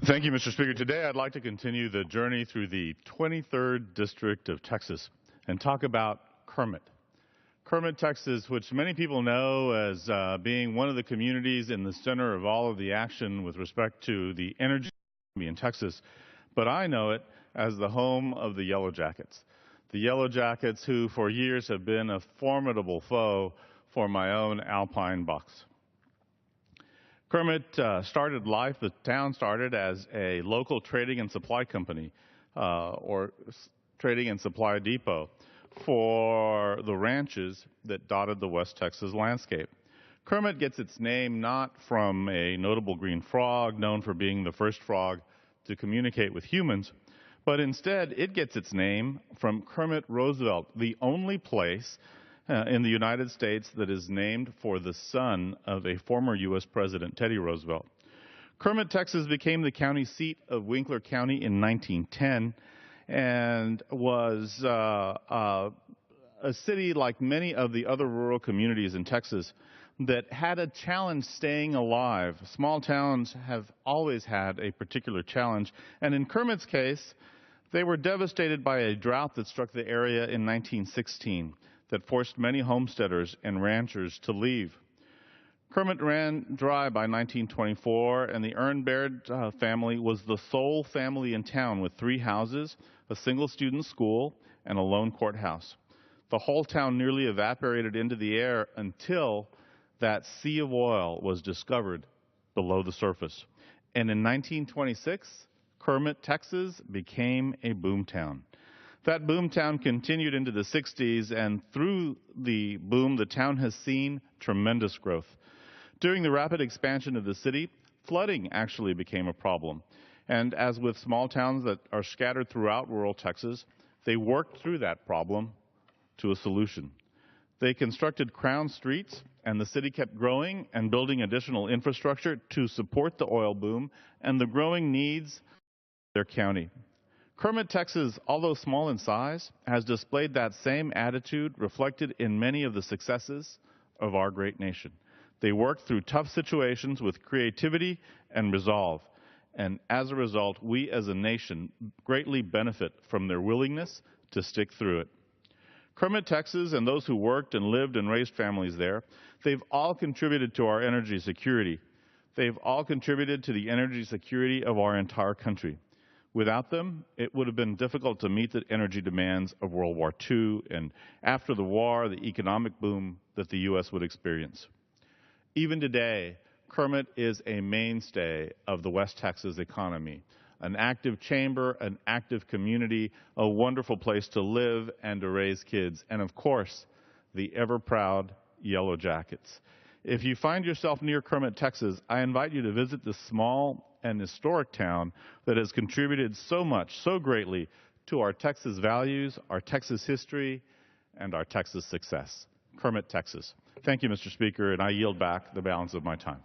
Thank you, Mr. Speaker. Today I'd like to continue the journey through the 23rd District of Texas and talk about Kermit. Kermit, Texas, which many people know as being one of the communities in the center of all of the action with respect to the energy in Texas, but I know it as the home of the Yellow Jackets. The Yellow Jackets who for years have been a formidable foe for my own alpine bucks. Kermit started life, the town started as a local trading and supply company or trading and supply depot for the ranches that dotted the West Texas landscape. Kermit gets its name not from a notable green frog known for being the first frog to communicate with humans, but instead it gets its name from Kermit Roosevelt, the only place in the United States that is named for the son of a former U.S. President, Teddy Roosevelt. Kermit, Texas became the county seat of Winkler County in 1910 and was a city like many of the other rural communities in Texas that had a challenge staying alive. Small towns have always had a particular challenge, and in Kermit's case, they were devastated by a drought that struck the area in 1916. That forced many homesteaders and ranchers to leave. Kermit ran dry by 1924, and the Baird family was the sole family in town with 3 houses, a single student school, and a lone courthouse. The whole town nearly evaporated into the air until that sea of oil was discovered below the surface. And in 1926, Kermit, Texas became a boomtown. That boomtown continued into the 60s, and through the boom, the town has seen tremendous growth. During the rapid expansion of the city, flooding actually became a problem. And as with small towns that are scattered throughout rural Texas, they worked through that problem to a solution. They constructed crown streets, and the city kept growing and building additional infrastructure to support the oil boom and the growing needs of their county. Kermit, Texas, although small in size, has displayed that same attitude reflected in many of the successes of our great nation. They worked through tough situations with creativity and resolve, and as a result, we as a nation greatly benefit from their willingness to stick through it. Kermit, Texas, and those who worked and lived and raised families there, they've all contributed to our energy security. They've all contributed to the energy security of our entire country. Without them, it would have been difficult to meet the energy demands of World War II and, after the war, the economic boom that the U.S. would experience. Even today, Kermit is a mainstay of the West Texas economy, an active chamber, an active community, a wonderful place to live and to raise kids, and of course, the ever-proud Yellow Jackets. If you find yourself near Kermit, Texas, I invite you to visit this small and historic town that has contributed so much, so greatly to our Texas values, our Texas history, and our Texas success. Kermit, Texas. Thank you, Mr. Speaker, and I yield back the balance of my time.